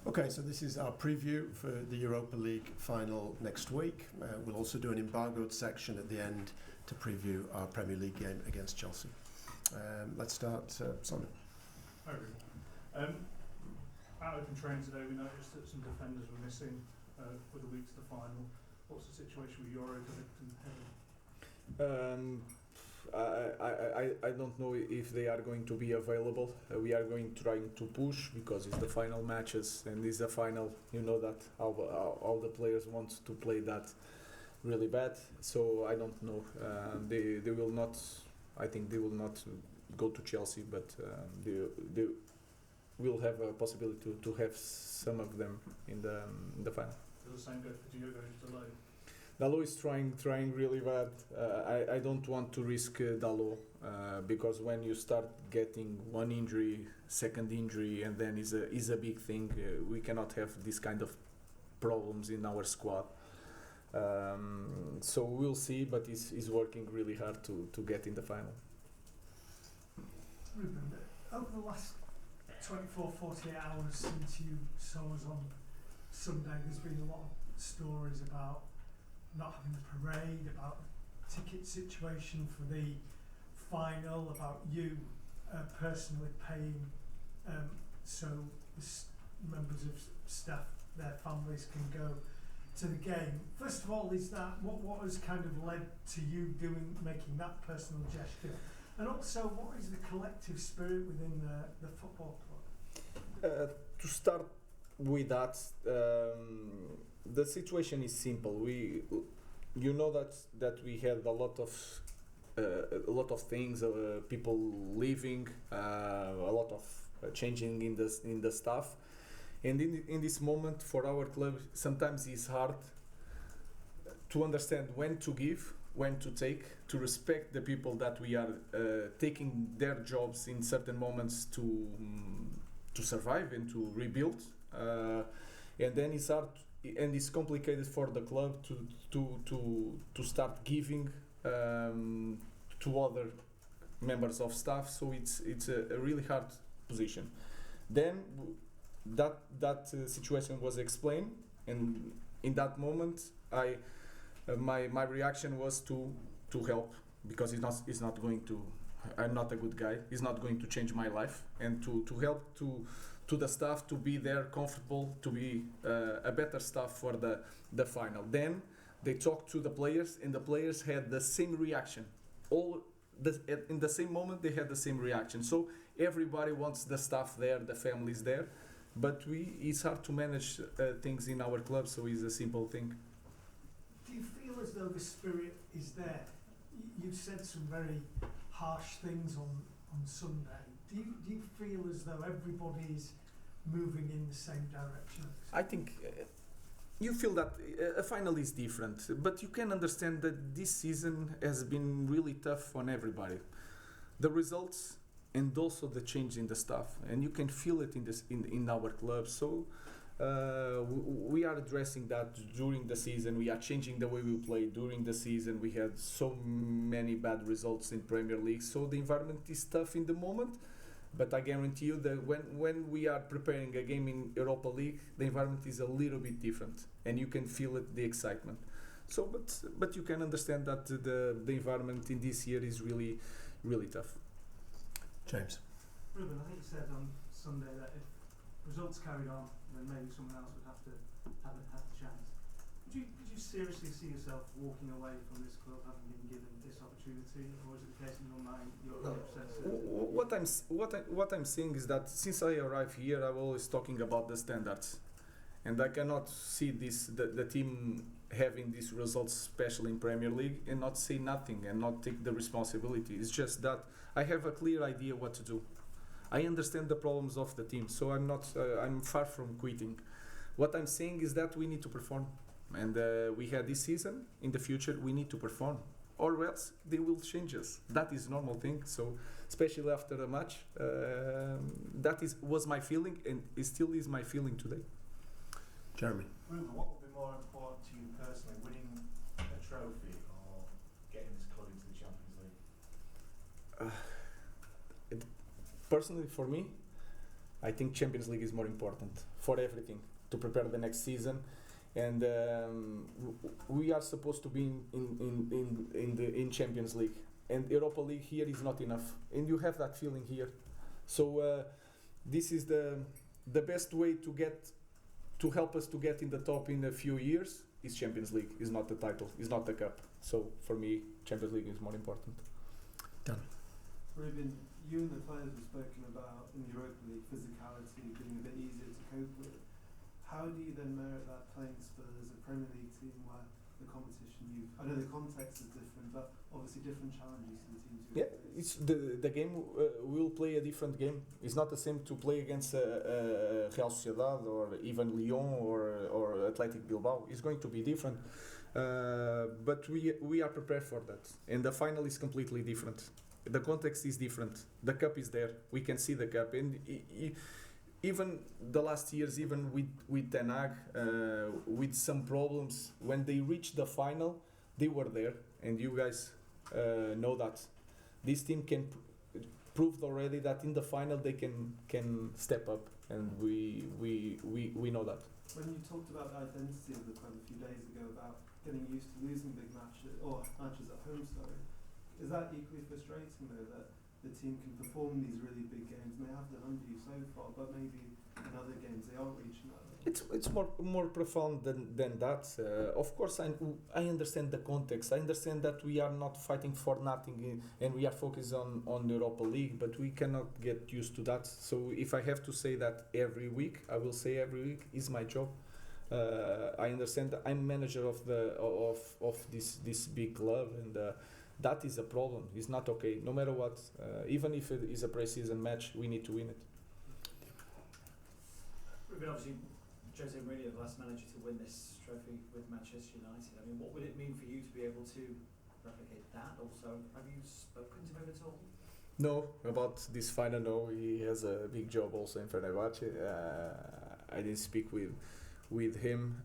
Okay, so this is our preview for the Europa League final next week. We'll also do an embargoed section at the end to preview our Premier League game against Chelsea. Let's start, Simon. Hi, Ruben. Out open training today, we noticed that some defenders were missing for the week to the final. What's the situation with Europa and Heaven? I don't know if they are going to be available. We are going to try to push because it's the final matches and it's the final. You know that all the players want to play that really bad. So I don't know. They will not. I think they will not go to Chelsea, but they will have a possibility to have some of them in the final. Does the same go for Diogo Dalot? Dalot is trying really bad. I don't want to risk Dalot because when you start getting one injury, second injury, and then is a big thing. We cannot have this kind of problems in our squad. So we'll see, but he's working really hard to get in the final. Ruben, over the last 24, 48 hours since you saw us on Sunday, there's been a lot of stories about not having the parade, about the ticket situation for the final, about you personally paying so the members of staff, their families can go to the game. First of all, is that what has kind of led to you making that personal gesture? And also, what is the collective spirit within the football club? To start with that, the situation is simple. You know that we had a lot of things, people leaving, a lot of changing in the staff, and in this moment for our club, sometimes it's hard to understand when to give, when to take, to respect the people that we are taking their jobs in certain moments to survive and to rebuild. And then it's hard and it's complicated for the club to start giving to other members of staff. So it's a really hard position. Then that situation was explained, and in that moment my reaction was to help, because it's not going to. I'm not a good guy. It's not going to change my life, and to help to the staff to be there comfortable, to be a better staff for the final. Then they talked to the players, and the players had the same reaction. In the same moment they had the same reaction. So everybody wants the staff there, the families there, but it's hard to manage things in our club. So it's a simple thing. Do you feel as though the spirit is there? You've said some very harsh things on Sunday. Do you feel as though everybody is moving in the same direction? I think you feel that a final is different, but you can understand that this season has been really tough on everybody. The results and also the change in the staff, and you can feel it in our club. So we are addressing that during the season. We are changing the way we play during the season. We had so many bad results in Premier League, so the environment is tough in the moment, but I guarantee you that when we are preparing a game in Europa League, the environment is a little bit different, and you can feel it, the excitement. So but you can understand that the environment in this year is really, really tough. James. Ruben, I think you said on Sunday that if results carried on, then maybe someone else would have to have the chance. Could you seriously see yourself walking away from this club having been given this opportunity, or is it the case in your mind you're 100% certain? What I'm saying is that since I arrived here, I'm always talking about the standards, and I cannot see the team having these results, especially in Premier League, and not say nothing and not take the responsibility. It's just that I have a clear idea what to do. I understand the problems of the team, so I'm far from quitting. What I'm saying is that we need to perform, and we had this season. In the future, we need to perform, or else they will change us. That is normal thing. So, especially after a match, was my feeling, and it still is my feeling today. Jeremy. Ruben, what would be more important to you personally, winning a trophy or getting this club into the Champions League? Personally, for me, I think Champions League is more important for everything to prepare the next season, and we are supposed to be in Champions League, and Europa League here is not enough, and you have that feeling here. So this is the best way to help us to get in the top in a few years is Champions League. Is not the title, is not the cup. So for me, Champions League is more important. Done. Ruben, you and the players have spoken about in the Europa League physicality being a bit easier to cope with. How do you then merit that playing Spurs, a Premier League team where the competition I know the context is different, but obviously different challenges to the teams you Yeah, it's the game. We'll play a different game. It's not the same to play against Real Sociedad or even Lyon or Athletic Bilbao. It's going to be different, but we are prepared for that. And the final is completely different. The context is different. The cup is there. We can see the cup, and even the last years, even with Ten Hag, with some problems, when they reached the final, they were there, and you guys know that this team proved already that in the final they can step up, and we know that. When you talked about the identity of the club a few days ago about getting used to losing big matches or matches at home, is that equally frustrating though that the team can perform these really big games and they have done under you so far, but maybe in other games they aren't reaching that level? It's more profound than that. Of course, I understand the context. I understand that we are not fighting for nothing and we are focused on the Europa League, but we cannot get used to that. So if I have to say that every week, I will say every week is my job. I understand that I'm manager of this big club, and that is a problem. It's not okay. No matter what, even if it is a pre-season match, we need to win it. Ruben, obviously, Jose Mourinho, the last manager to win this trophy with Manchester United. I mean, what would it mean for you to be able to replicate that? Also, have you spoken to him at all? No, about this final, no. He has a big job also in Fenerbahce. I didn't speak with him.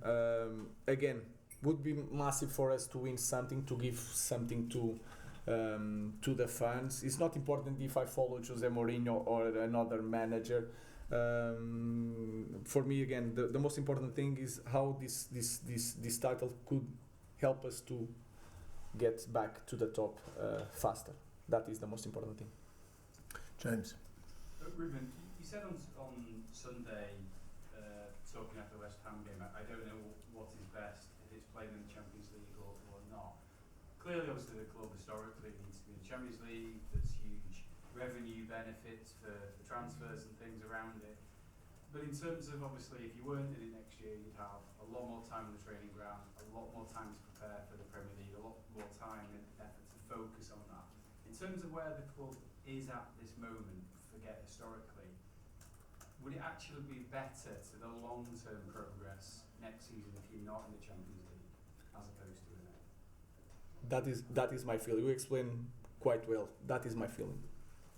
Again, would be massive for us to win something, to give something to the fans. It's not important if I follow Jose Mourinho or another manager. For me, again, the most important thing is how this title could help us to get back to the top faster. That is the most important thing. James. Ruben, you said on Sunday, talking after the West Ham game, I don't know what is best, if it's playing in the Champions League or not. Clearly, obviously, the club historically needs to be in the Champions League. There's huge revenue benefits for transfers and things around it. But in terms of, obviously, if you weren't in it next year, you'd have a lot more time on the training ground, a lot more time to prepare for the Premier League, a lot more time and effort to focus on that. In terms of where the club is at this moment, forget historically, would it actually be better to the long-term progress next season if you're not in the Champions League, as opposed to in it? That is my feeling. You explained quite well. That is my feeling.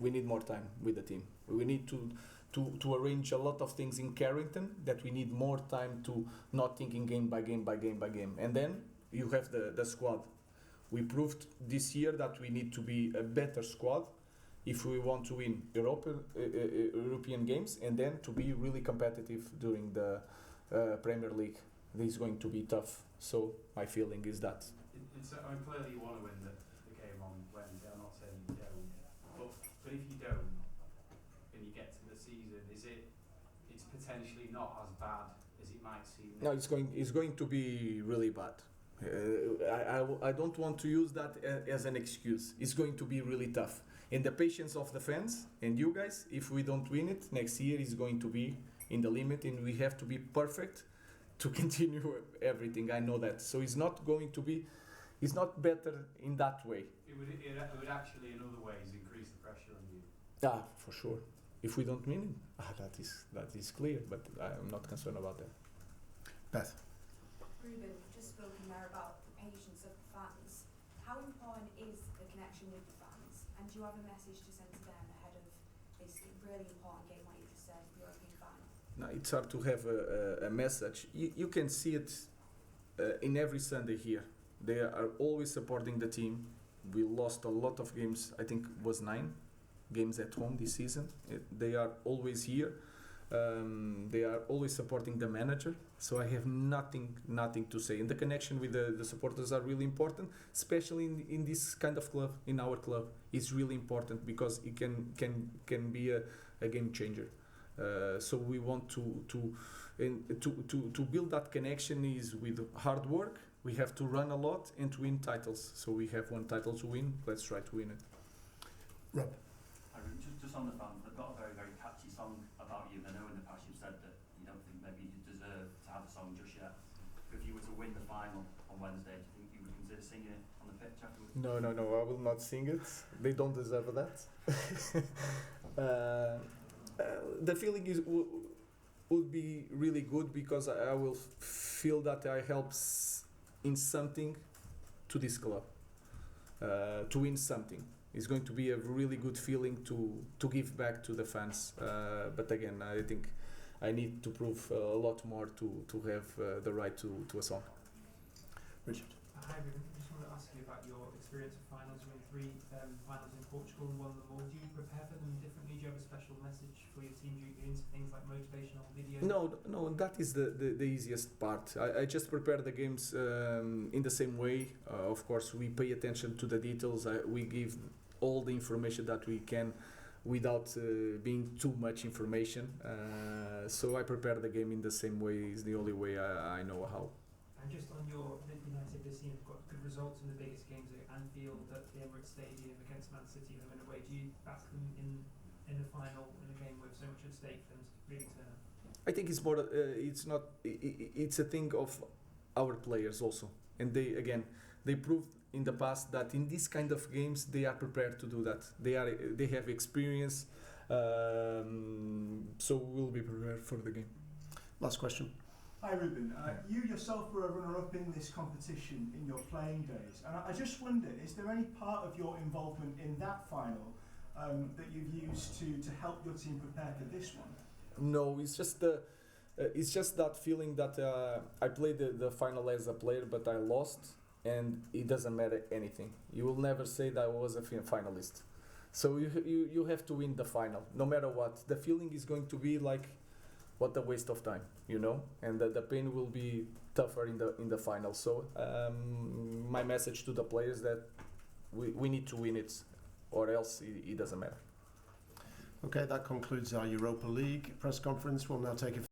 We need more time with the team. We need to arrange a lot of things in Carrington, that we need more time to not thinking game by game by game by game. And then you have the squad. We proved this year that we need to be a better squad if we want to win European games, and then to be really competitive during the Premier League. This is going to be tough. So my feeling is that. Clearly you want to win the game on Wednesday. I'm not saying you don't, but if you don't, and you get to the season, it's potentially not as bad as it might seem? No, it's going to be really bad. I don't want to use that as an excuse. It's going to be really tough. And the patience of the fans and you guys, if we don't win it, next year is going to be in the limit, and we have to be perfect to continue everything. I know that. So it's not going to be, it's not better in that way. It would actually, in other ways, increase the pressure on you. For sure. If we don't win it, that is clear, but I'm not concerned about that. Beth. Ruben, you've just spoken there about the patience of the fans. How important is the connection with the fans? And do you have a message to send to them ahead of this really important game, like you just said, the European final? No, it's hard to have a message. You can see it in every Sunday here. They are always supporting the team. We lost a lot of games. I think it was 9 games at home this season. They are always here. They are always supporting the manager, so I have nothing to say. And the connection with the supporters are really important, especially in this kind of club, in our club. It's really important because it can be a game changer. So we want to build that connection is with hard work. We have to run a lot and to win titles. So we have one title to win. Let's try to win it. Rob. Just on the fans, they've got a very, very catchy song about you. I know in the past you've said that you don't think maybe you deserve to have a song just yet. If you were to win the final on Wednesday, do you think you would consider singing it on the pitch afterwards? No, I will not sing it. They don't deserve that. The feeling would be really good because I will feel that I help in something to this club, to win something. It's going to be a really good feeling to give back to the fans. But again, I think I need to prove a lot more to have the right to a song. Richard. Hi, Ruben. I just wanted to ask you about your experience of finals. You won 3 finals in Portugal and won them all. Do you prepare for them differently? Do you have a special message for your team? Do you get into things like motivational videos? No, that is the easiest part. I just prepare the games in the same way. Of course, we pay attention to the details. We give all the information that we can without being too much information. So I prepare the game in the same way. Is the only way I know how. And just on your United this year, you've got good results in the biggest games at Anfield, at the Emirates Stadium, against Man City, them in a way. Do you back them in a final, in a game with so much at stake for them to really turn up? I think it's more. It's not. It's a thing of our players also, and they proved in the past that in these kind of games they are prepared to do that. They have experience, so we'll be prepared for the game. Last question. Hi Ruben, you yourself were a runner-up in this competition in your playing days, and I just wondered, is there any part of your involvement in that final that you've used to help your team prepare for this one? No, it's just that feeling that I played the final as a player, but I lost, and it doesn't matter anything. You will never say that I was a finalist. So you have to win the final, no matter what. The feeling is going to be like, what a waste of time, and the pain will be tougher in the final. So my message to the players that we need to win it, or else it doesn't matter. Okay, that concludes our Europa League press conference. We'll now take a